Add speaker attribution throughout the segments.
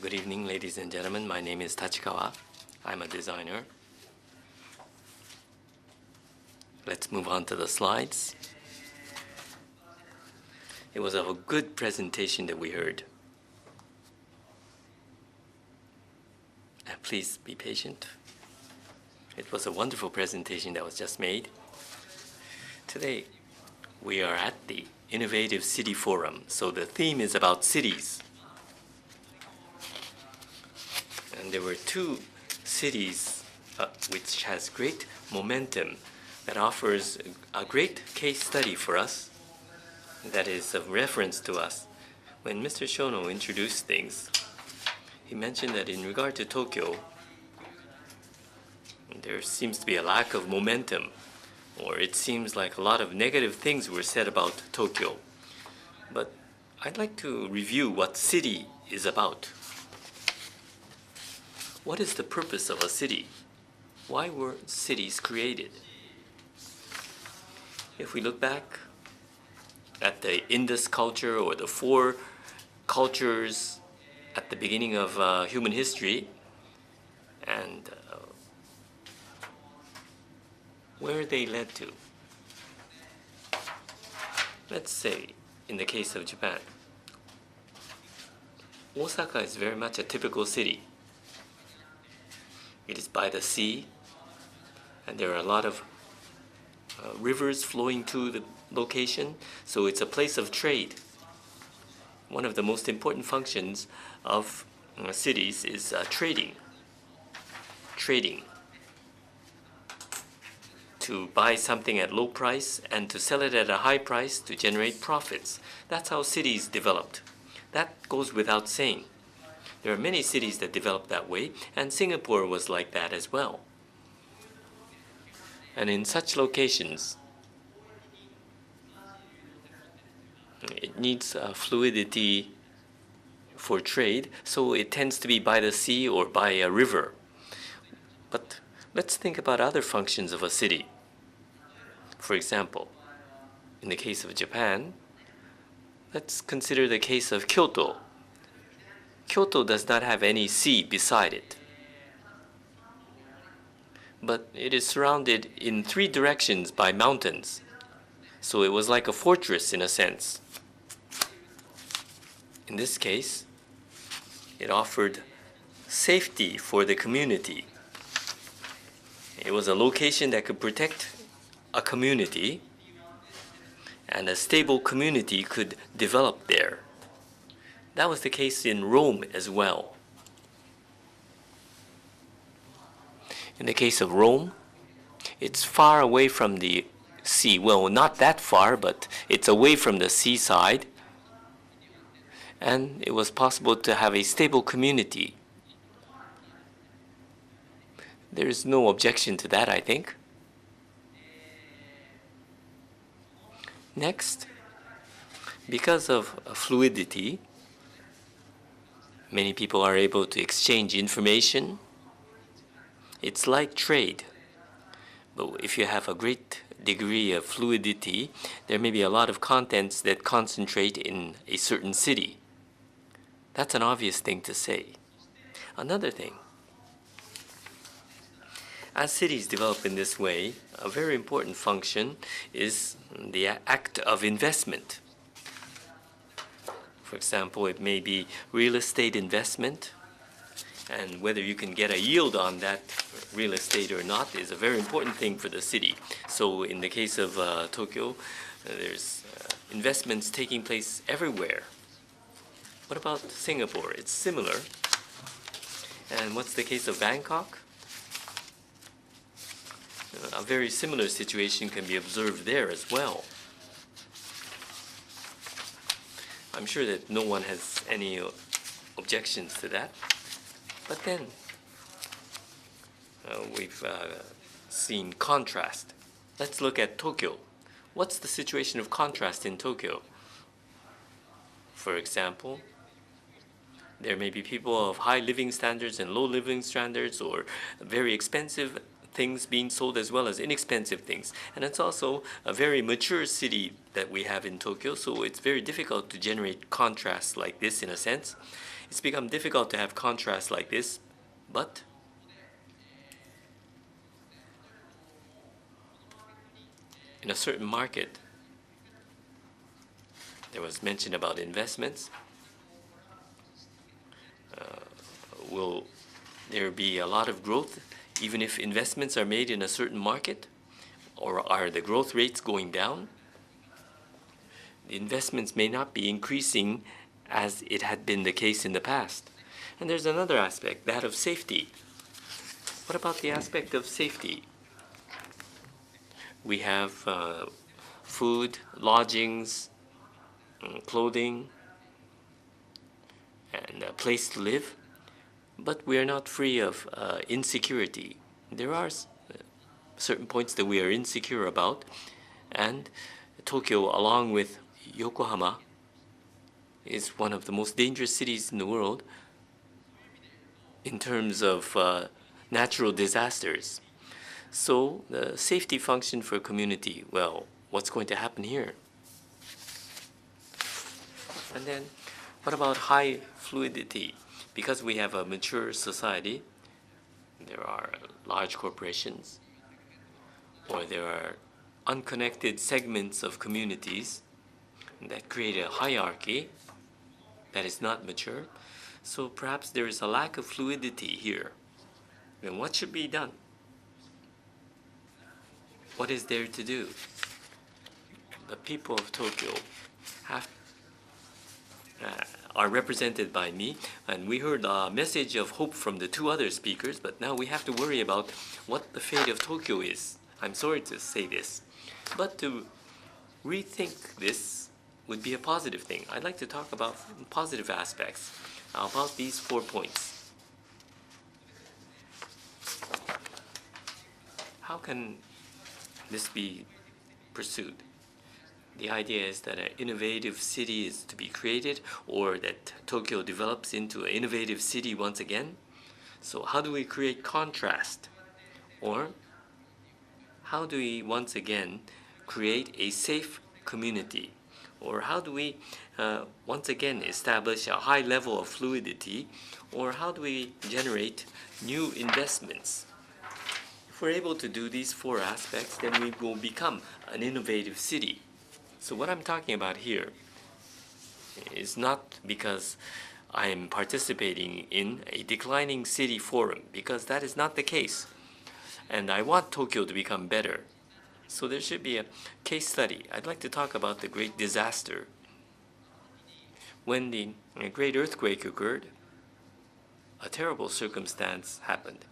Speaker 1: Good evening, ladies and gentlemen. My name is Tachikawa. I'm a designer. Let's move on to the slides. It was a good presentation that we heard. Please be patient. It was a wonderful presentation that was just made. Today, we are at the Innovative City Forum. So the theme is about cities. And there were two cities which has great momentum that offers a great case study for us that is of reference to us. When Mr. Shono introduced things, he mentioned that in regard to Tokyo, there seems to be a lack of momentum, or it seems like a lot of negative things were said about Tokyo. But I'd like to review what city is about. What is the purpose of a city? Why were cities created? If we look back at the Indus culture or the four cultures at the beginning of human history, and where they led to. Let's say, in the case of Japan, Osaka is very much a typical city. It is by the sea, and there are a lot of rivers flowing to the location, so it's a place of trade. One of the most important functions of cities is trading. To buy something at low price and to sell it at a high price to generate profits. That's how cities developed. That goes without saying. There are many cities that developed that way, and Singapore was like that as well. And in such locations, it needs fluidity for trade, so it tends to be by the sea or by a river. But let's think about other functions of a city. For example, in the case of Japan, let's consider the case of Kyoto. Kyoto does not have any sea beside it, but it is surrounded in three directions by mountains. So it was like a fortress in a sense. In this case, it offered safety for the community. It was a location that could protect a community, and a stable community could develop there. That was the case in Rome as well. In the case of Rome, it's far away from the sea. Well, not that far, but it's away from the seaside. And it was possible to have a stable community. There is no objection to that, I think. Next, because of fluidity, many people are able to exchange information. It's like trade. But if you have a great degree of fluidity, there may be a lot of contents that concentrate in a certain city. That's an obvious thing to say. Another thing, as cities develop in this way, a very important function is the act of investment. For example, it may be real estate investment, and whether you can get a yield on that real estate or not is a very important thing for the city. So in the case of Tokyo, there's investments taking place everywhere. What about Singapore? It's similar. And what's the case of Bangkok? A very similar situation can be observed there as well. I'm sure that no one has any objections to that. But then we've seen contrast. Let's look at Tokyo. What's the situation of contrast in Tokyo? For example, there may be people of high living standards and low living standards, or very expensive things being sold as well as inexpensive things. And it's also a very mature city that we have in Tokyo, so it's very difficult to generate contrasts like this in a sense. It's become difficult to have contrasts like this, but in a certain market, there was mention about investments. Will there be a lot of growth even if investments are made in a certain market? Or are the growth rates going down? The investments may not be increasing as it had been the case in the past. And there's another aspect, that of safety. What about the aspect of safety? We have food, lodgings, clothing, and a place to live, but we are not free of insecurity. There are certain points that we are insecure about, and Tokyo, along with Yokohama, is one of the most dangerous cities in the world in terms of natural disasters. So the safety function for community, well, what's going to happen here? And then what about high fluidity? Because we have a mature society, there are large corporations, or there are unconnected segments of communities that create a hierarchy that is not mature. So perhaps there is a lack of fluidity here. Then what should be done? What is there to do? The people of Tokyo are represented by me, and we heard a message of hope from the two other speakers, but now we have to worry about what the fate of Tokyo is. I'm sorry to say this, but to rethink this would be a positive thing. I'd like to talk about positive aspects about these 4 points. How can this be pursued? The idea is that an innovative city is to be created, or that Tokyo develops into an innovative city once again. So how do we create contrast? Or how do we once again create a safe community? Or how do we once again establish a high level of fluidity? Or how do we generate new investments? If we're able to do these 4 aspects, then we will become an innovative city. So what I'm talking about here is not because I am participating in a declining city forum, because that is not the case. And I want Tokyo to become better. So there should be a case study. I'd like to talk about the great disaster. When the great earthquake occurred, a terrible circumstance happened.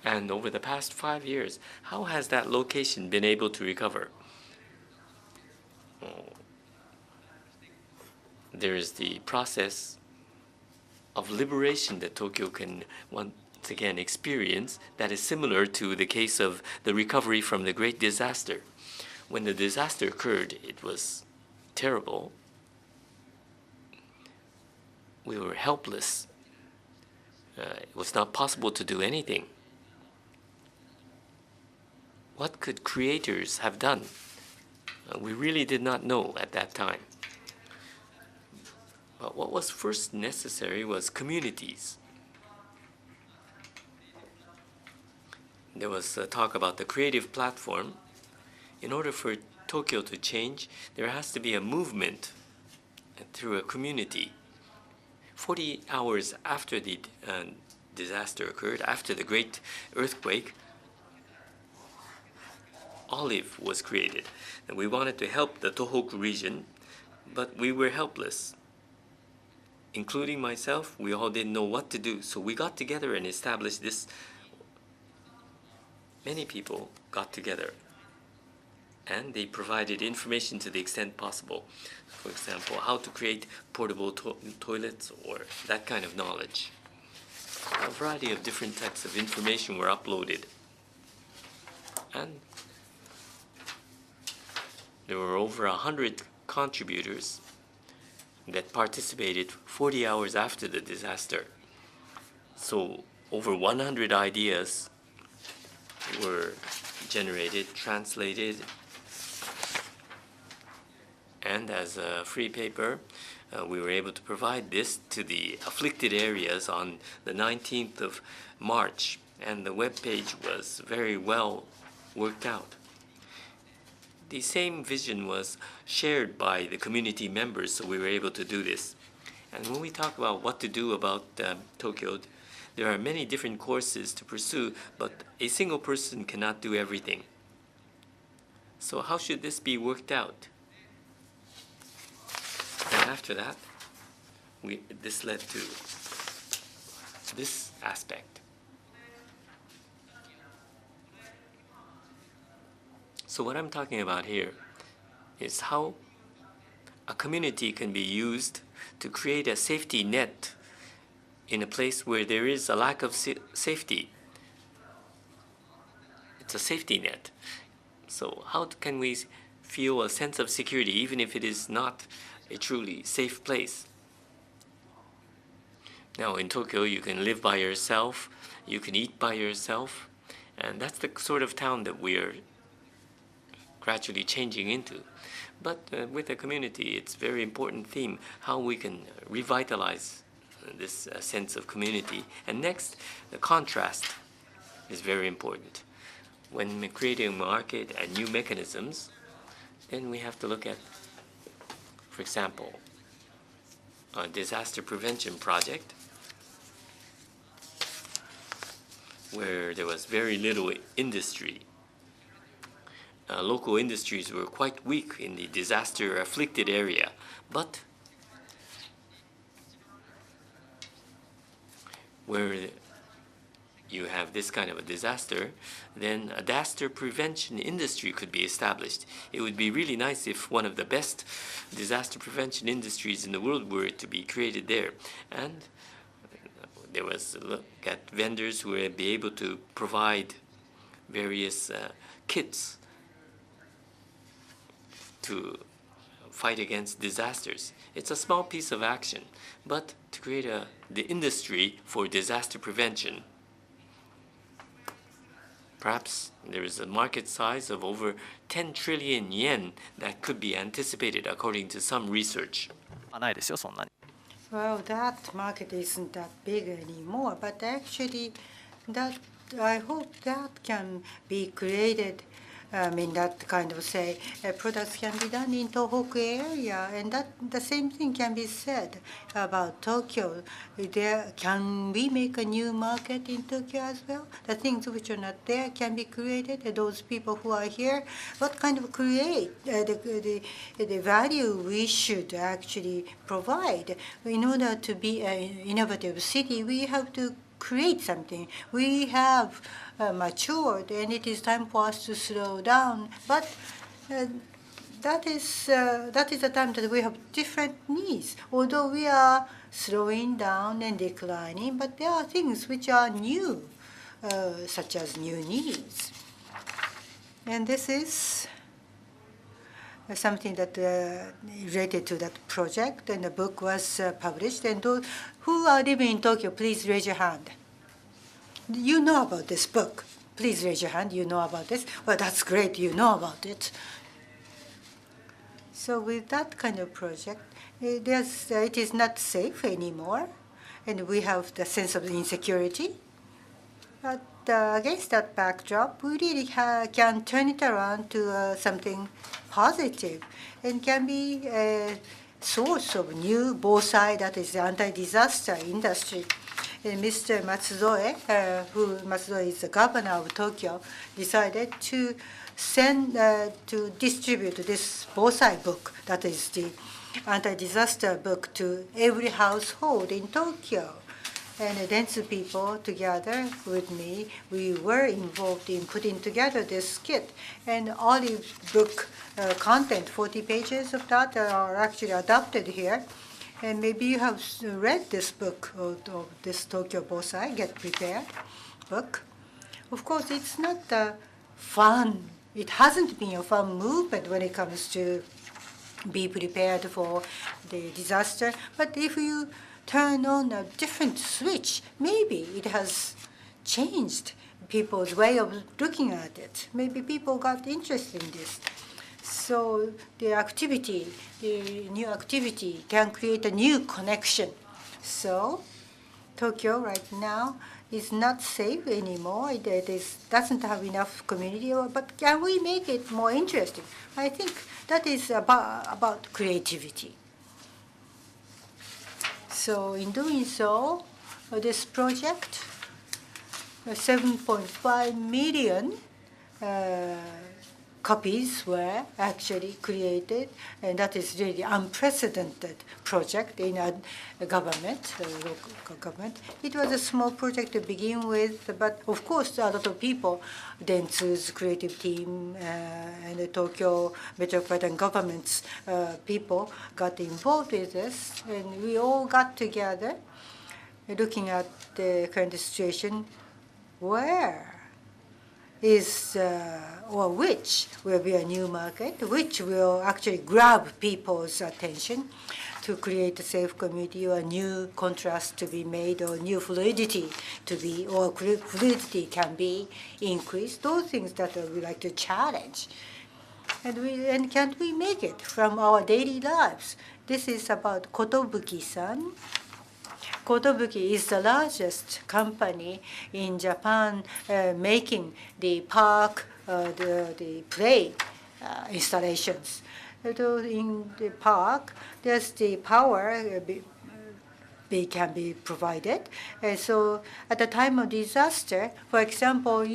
Speaker 1: And over the past 5 years, how has that location been able to recover? There is the process of liberation that Tokyo can once again experience that is similar to the case of the recovery from the great disaster. When the disaster occurred, it was terrible. We were helpless. It was not possible to do anything. What could creators have done? We really did not know at that time. But what was first necessary was communities. There was talk about the creative platform. In order for Tokyo to change, there has to be a movement through a community. 40 hours after the disaster occurred, after the great earthquake, Olive was created. And we wanted to help the Tohoku region, but we were helpless. Including myself, we all didn't know what to do. So we got together and established this. Many people got together, and they provided information to the extent possible. For example, how to create portable toilets, or that kind of knowledge. A variety of different types of information were uploaded. And there were over 100 contributors that participated 40 hours after the disaster. So over 100 ideas were generated, translated, and as a free paper, we were able to provide this to the afflicted areas on the 19th of March, and the web page was very well worked out. The same vision was shared by the community members, so we were able to do this. And when we talk about what to do about Tokyo, there are many different courses to pursue, but a single person cannot do everything. So how should this be worked out? And after that, this led to this aspect. So what I'm talking about here is how a community can be used to create a safety net in a place where there is a lack of safety. It's a safety net. So how can we feel a sense of security even if it is not a truly safe place? Now in Tokyo, you can live by yourself, you can eat by yourself, and that's the sort of town that we are gradually changing into. But with the community, it's a very important theme, how we can revitalize this sense of community. And next, the contrast is very important. When creating a market and new mechanisms, then we have to look at, for example, a disaster prevention project where there was very little industry. Local industries were quite weak in the disaster-afflicted area, but where you have this kind of a disaster, then a disaster prevention industry could be established. It would be really nice if one of the best disaster prevention industries in the world were to be created there. And there was a look at vendors who would be able to provide various kits to fight against disasters. It's a small piece of action, but to create the industry for disaster prevention, perhaps there is a market size of over 10 trillion yen that could be anticipated according to some research.
Speaker 2: Well, that market isn't that big anymore, but actually that I hope that can be created. That kind of say products can be done in Tohoku area, and that the same thing can be said about Tokyo. Can we make a new market in Tokyo as well? The things which are not there can be created. Those people who are here, what kind of create the value we should actually provide in order to be an innovative city? We have to create something. We have matured, and it is time for us to slow down. But that is the time that we have different needs. Although we are slowing down and declining, but there are things which are new, such as new needs. And this is something that related to that project, and the book was published. And those who are living in Tokyo, please raise your hand. You know about this book. Please raise your hand. You know about this. Well, that's great. You know about it. So with that kind of project, it is not safe anymore, and we have the sense of insecurity. But against that backdrop, we really can turn it around to something positive, and can be a source of new bosai, that is the anti-disaster industry. And Mr. Matsuzoe, Matsuzoe is the governor of Tokyo, decided to to distribute this bosai book, that is the anti-disaster book, to every household in Tokyo. And then two people together with me, we were involved in putting together this kit. And all the book content, 40 pages of that, are actually adopted here. And maybe you have read this book, of this Tokyo Bosai, Get Prepared book. Of course, it's not fun. It hasn't been a fun movement when it comes to be prepared for the disaster. But if you turn on a different switch. Maybe it has changed people's way of looking at it. Maybe people got interested in this. So the activity, the new activity can create a new connection. So Tokyo right now is not safe anymore. It doesn't have enough community, but can we make it more interesting? I think that is about creativity. So in doing so, this project, 7.5 million copies were actually created, and that is really unprecedented project in a government, local government. It was a small project to begin with, but of course a lot of people, Dentsu's creative team and the Tokyo Metropolitan Government's people got involved with this, and we all got together looking at the current situation, where is or which will be a new market, which will actually grab people's attention to create a safe community, or a new contrast to be made, or new fluidity to be, or fluidity can be increased. Those things that we like to challenge. And can't we make it from our daily lives? This is about Kotobuki-san. Kotobuki is the largest company in Japan making the park, the play installations. So in the park, there's the power can be provided. So at the time of disaster, for example,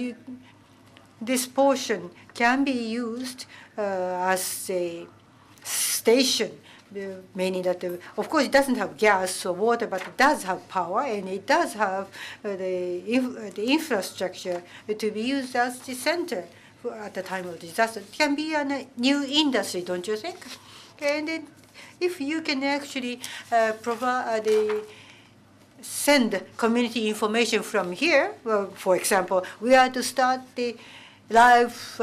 Speaker 2: this portion can be used as a station, meaning that, of course, it doesn't have gas or water, but it does have power, and it does have the infrastructure to be used as the center at the time of disaster. It can be a new industry, don't you think? And then if you can actually provide send community information from here, well, for example, we are to start the live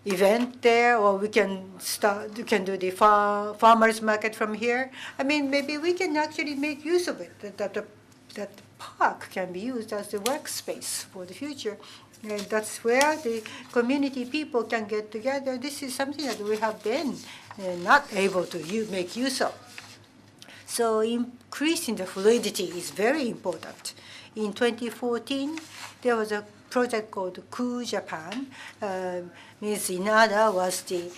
Speaker 2: event there, or we can do the farmers market from here. I mean, maybe we can actually make use of it, that the park can be used as the workspace for the future. And that's where the community people can get together. This is something that we have been not able to make use of. So increasing the fluidity is very important. In 2014, there was a project called Cool Japan. Ms. Inada was the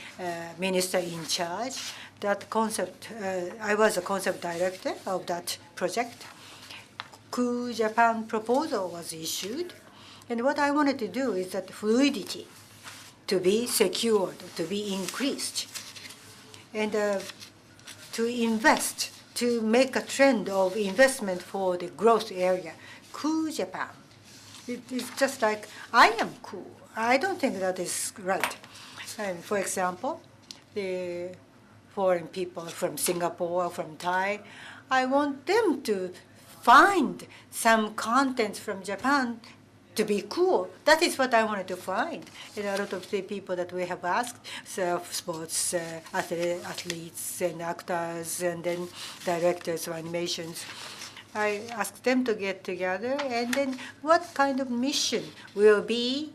Speaker 2: minister in charge. That concept, I was a concept director of that project. Cool Japan proposal was issued. And what I wanted to do is that fluidity to be secured, to be increased, and to invest, to make a trend of investment for the growth area. Cool Japan. It's just like, I am cool. I don't think that is right. And for example, the foreign people from Singapore, from Thai, I want them to find some content from Japan to be cool. That is what I wanted to find. And a lot of the people that we have asked, sports athletes and actors, and then directors of animations, I asked them to get together, and then what kind of mission will be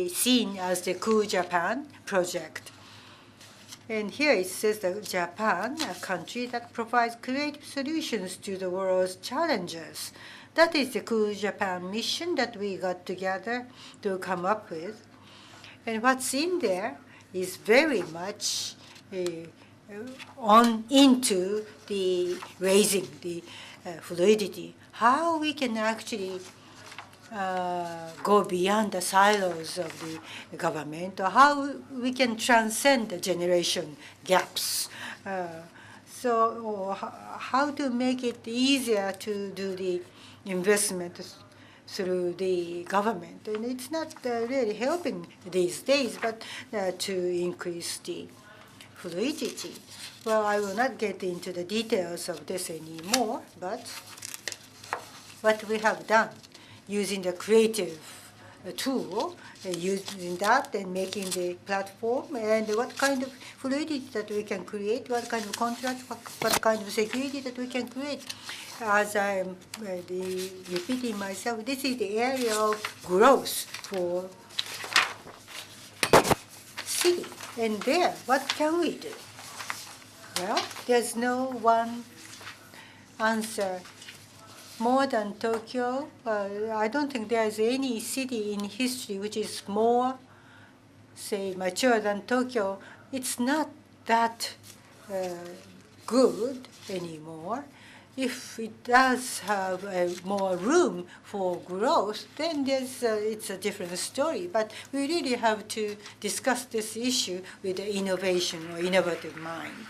Speaker 2: seen as the Cool Japan project. And here it says that Japan, a country that provides creative solutions to the world's challenges. That is the Cool Japan mission that we got together to come up with. And what's in there is very much into the raising the fluidity, how we can actually go beyond the silos of the government, or how we can transcend the generation gaps. So how to make it easier to do the investment through the government. And it's not really helping these days, but to increase the fluidity. Well, I will not get into the details of this anymore, but what we have done using the creative tool, using that and making the platform, and what kind of fluidity that we can create, what kind of contract, what kind of security that we can create. As I'm repeating myself, this is the area of growth for city. And there, what can we do? Well, there's no one answer. More than Tokyo, I don't think there is any city in history which is more, say, mature than Tokyo. It's not that good anymore. If it does have more room for growth, then it's a different story. But we really have to discuss this issue with the innovation or innovative mind.